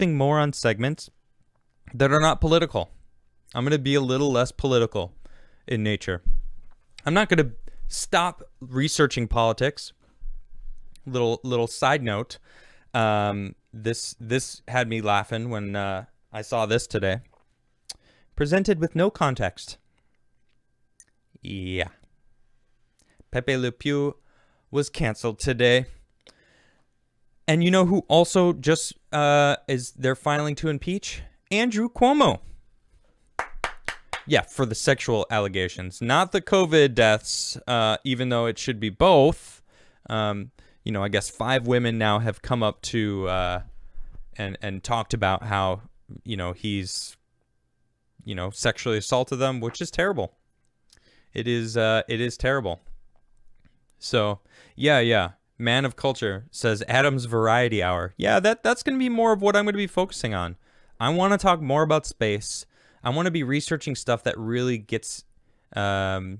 focusing more on segments that are not political. I'm going to be a little less political in nature. I'm not going to stop researching politics. Little side note. This had me laughing when I saw this today. Presented with no context. Yeah. Pepe Le Pew was canceled today. And you know who also just they're filing to impeach? Andrew Cuomo. Yeah, for the sexual allegations, not the COVID deaths, even though it should be both. I guess 5 women now have come up to and talked about how, he's, sexually assaulted them, which is terrible. It is terrible. So, yeah. Man of Culture says Adam's Variety Hour. Yeah, that's going to be more of what I'm going to be focusing on. I want to talk more about space. I want to be researching stuff that really gets, drives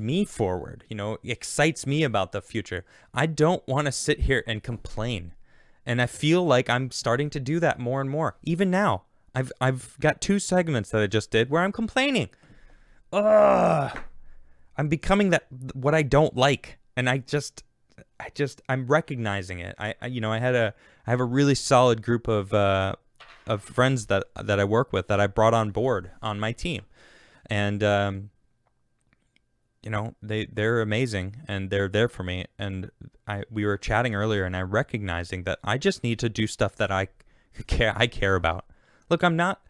me forward, excites me about the future. I don't want to sit here and complain. And I feel like I'm starting to do that more and more. Even now, I've got 2 segments that I just did where I'm complaining. Ugh. I'm becoming what I don't like. And I'm recognizing it. I have a really solid group of friends that I work with that I brought on board on my team. And, they're amazing and they're there for me. And we were chatting earlier and I'm recognizing that I just need to do stuff that I care about. Look, I'm not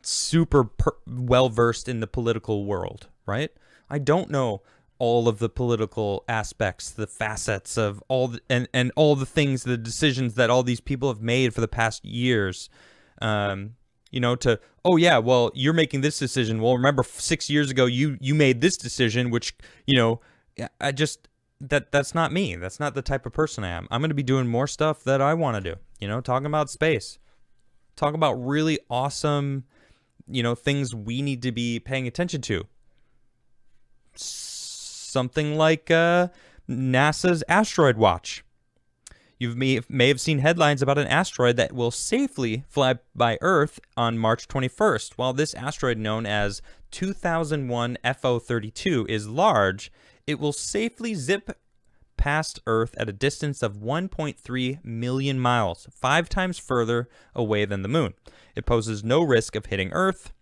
super well versed in the political world, right? I don't know all of the political aspects, the facets of all and all the things, the decisions that all these people have made for the past years. You're making this decision. Well, remember 6 years ago, you made this decision, which, that's not me. That's not the type of person I am. I'm going to be doing more stuff that I want to do, talking about space, talk about really awesome, things we need to be paying attention to. Something like NASA's asteroid watch. You may have seen headlines about an asteroid that will safely fly by Earth on March 21st. While this asteroid, known as 2001 FO32, is large, it will safely zip past Earth at a distance of 1.3 million miles, 5 times further away than the moon. It poses no risk of hitting Earth.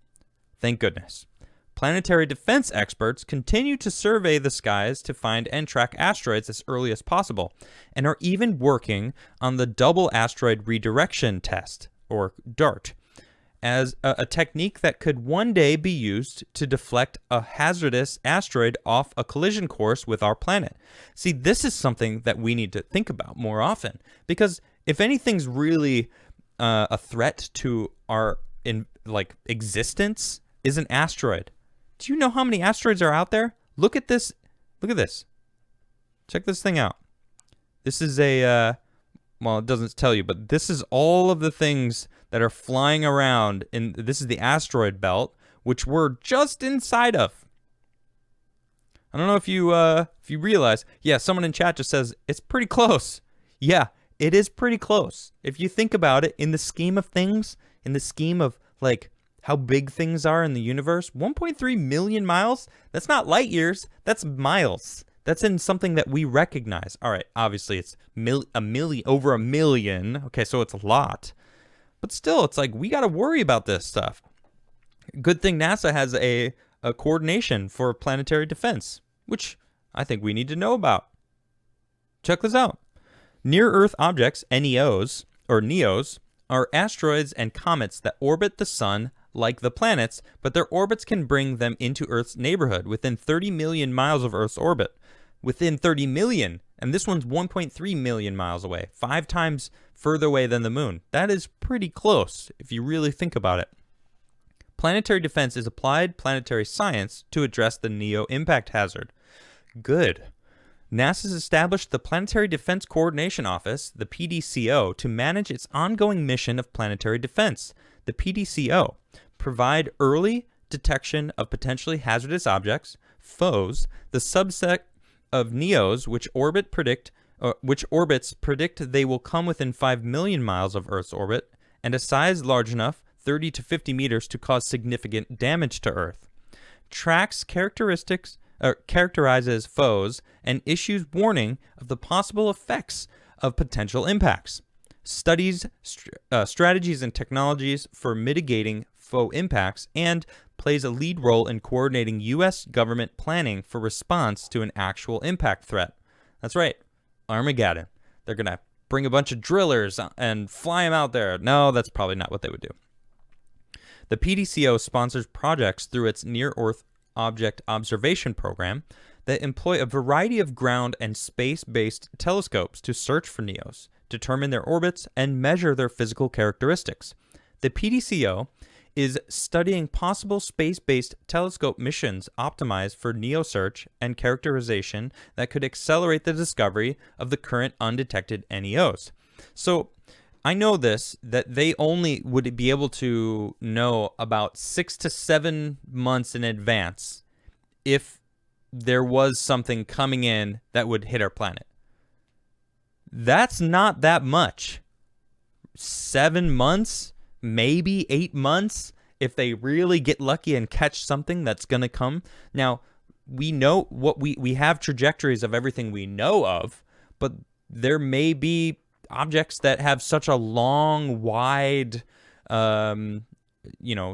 Thank goodness. Planetary defense experts continue to survey the skies to find and track asteroids as early as possible, and are even working on the Double Asteroid Redirection Test, or DART, as a technique that could one day be used to deflect a hazardous asteroid off a collision course with our planet. See, this is something that we need to think about more often, because if anything's really a threat to our existence, is an asteroid. Do you know how many asteroids are out there? Look at this. Look at this. Check this thing out. This is it doesn't tell you, but this is all of the things that are flying around. This is the asteroid belt, which we're just inside of. I don't know if you realize. Yeah, someone in chat just says, it's pretty close. Yeah, it is pretty close. If you think about it, in the scheme of things, in the scheme of, how big things are in the universe, 1.3 million miles, that's not light years, that's miles. That's in something that we recognize. All right, obviously it's over a million. Okay, so it's a lot. But still, it's we got to worry about this stuff. Good thing NASA has a coordination for planetary defense, which I think we need to know about. Check this out. Near-Earth objects, NEOs, are asteroids and comets that orbit the sun like the planets, but their orbits can bring them into Earth's neighborhood within 30 million miles of Earth's orbit. Within 30 million, and this one's 1.3 million miles away, 5 times further away than the moon. That is pretty close if you really think about it. Planetary defense is applied planetary science to address the NEO impact hazard. Good. NASA's established the Planetary Defense Coordination Office, the PDCO, to manage its ongoing mission of planetary defense. The PDCO provide early detection of potentially hazardous objects, foes, the subset of NEOs which orbit which orbits predict they will come within 5 million miles of Earth's orbit and a size large enough, 30 to 50 meters, to cause significant damage to Earth. Tracks characterizes foes and issues warning of the possible effects of potential impacts. Studies strategies and technologies for mitigating foe impacts, and plays a lead role in coordinating U.S. government planning for response to an actual impact threat. That's right, Armageddon. They're going to bring a bunch of drillers and fly them out there. No, that's probably not what they would do. The PDCO sponsors projects through its Near-Earth Object Observation Program that employ a variety of ground and space-based telescopes to search for NEOs, determine their orbits, and measure their physical characteristics. The PDCO is studying possible space-based telescope missions optimized for NEO search and characterization that could accelerate the discovery of the current undetected NEOs. So I know that they only would be able to know about 6 to 7 months in advance if there was something coming in that would hit our planet. That's not that much. 7 months, maybe 8 months, if they really get lucky and catch something that's going to come. Now, we know what we have trajectories of everything we know of, but there may be objects that have such a long, wide,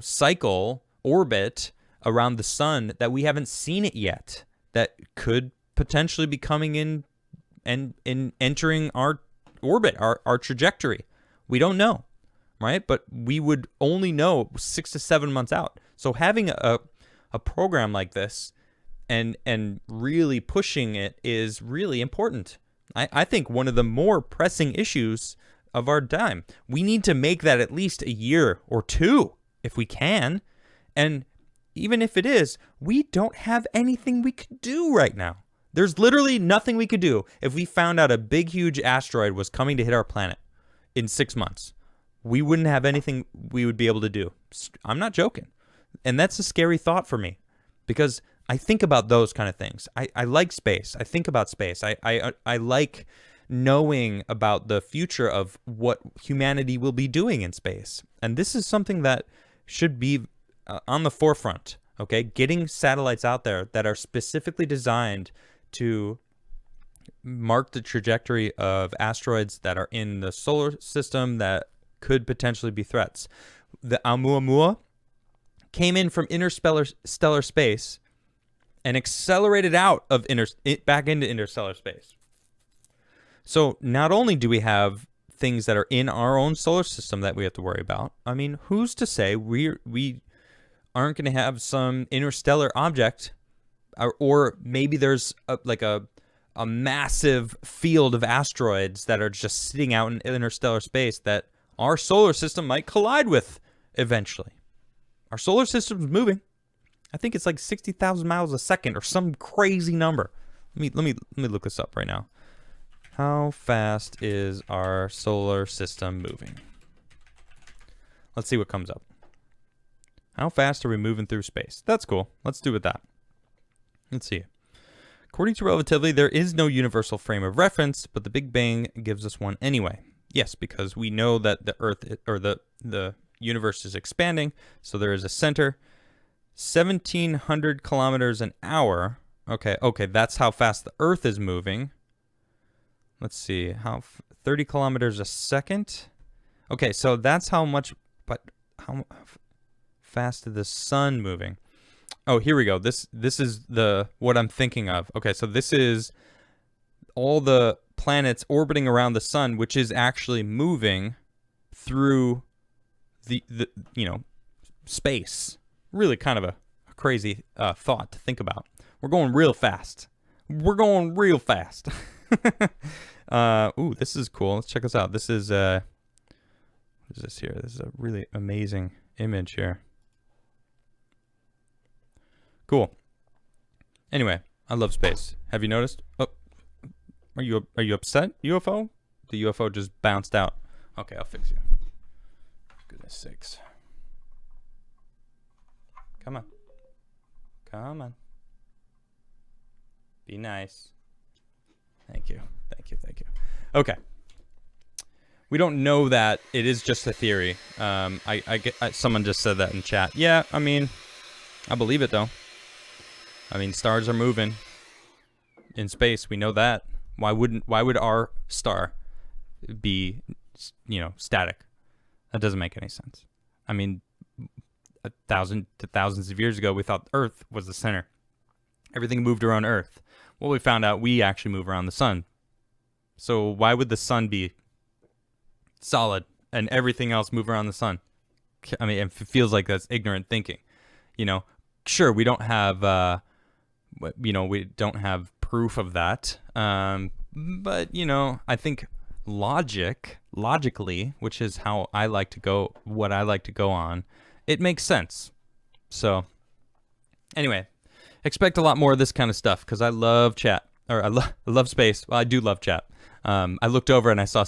cycle orbit around the sun that we haven't seen it yet, that could potentially be coming in and entering our orbit, our trajectory. We don't know, right? But we would only know 6 to 7 months out. So having a program like this and really pushing it is really important. I think one of the more pressing issues of our time. We need to make that at least a year or two if we can. And even if it is, we don't have anything we could do right now. There's literally nothing we could do if we found out a big, huge asteroid was coming to hit our planet in 6 months. We wouldn't have anything we would be able to do. I'm not joking. And that's a scary thought for me because I think about those kind of things. I like space. I think about space. I like knowing about the future of what humanity will be doing in space. And this is something that should be on the forefront, okay? Getting satellites out there that are specifically designed to mark the trajectory of asteroids that are in the solar system that could potentially be threats. The Oumuamua came in from interstellar space and accelerated out of back into interstellar space. So not only do we have things that are in our own solar system that we have to worry about, I mean, who's to say we aren't going to have some interstellar object, or maybe there's a massive field of asteroids that are just sitting out in interstellar space that our solar system might collide with eventually. Our solar system's moving. I think it's like 60,000 miles a second or some crazy number. Let me look this up right now. How fast is our solar system moving? Let's see what comes up. How fast are we moving through space? That's cool. Let's do with that. Let's see. According to relativity, there is no universal frame of reference, but the Big Bang gives us one anyway. Yes, because we know that the Earth or the universe is expanding, so there is a center. 1,700 kilometers an hour. Okay, that's how fast the Earth is moving. Let's see, 30 kilometers a second. Okay, so that's how much, but how fast is the sun moving? Oh, here we go. This is what I'm thinking of. Okay, so this is all the planets orbiting around the sun, which is actually moving through the space. Really kind of a crazy thought to think about. We're going real fast. Ooh, this is cool. Let's check this out. This is what is this here? This is a really amazing image here. Cool. Anyway, I love space. Have you noticed? Oh, are you upset, UFO? The UFO just bounced out. Okay, I'll fix you. Goodness sakes. Come on. Be nice. Thank you. Okay. We don't know that. It is just a theory. Someone just said that in chat. Yeah, I mean, I believe it, though. I mean, stars are moving in space. We know that. Why would our star be, static? That doesn't make any sense. I mean, thousands of years ago, we thought Earth was the center. Everything moved around Earth. Well, we found out we actually move around the sun. So why would the sun be solid and everything else move around the sun? I mean, it feels like that's ignorant thinking. Sure, we don't have, we don't have proof of that. But, I think logically, which is how I like to go, what I like to go on, it makes sense. So anyway, expect a lot more of this kind of stuff because I love chat, or I love space. Well, I do love chat. I looked over and I saw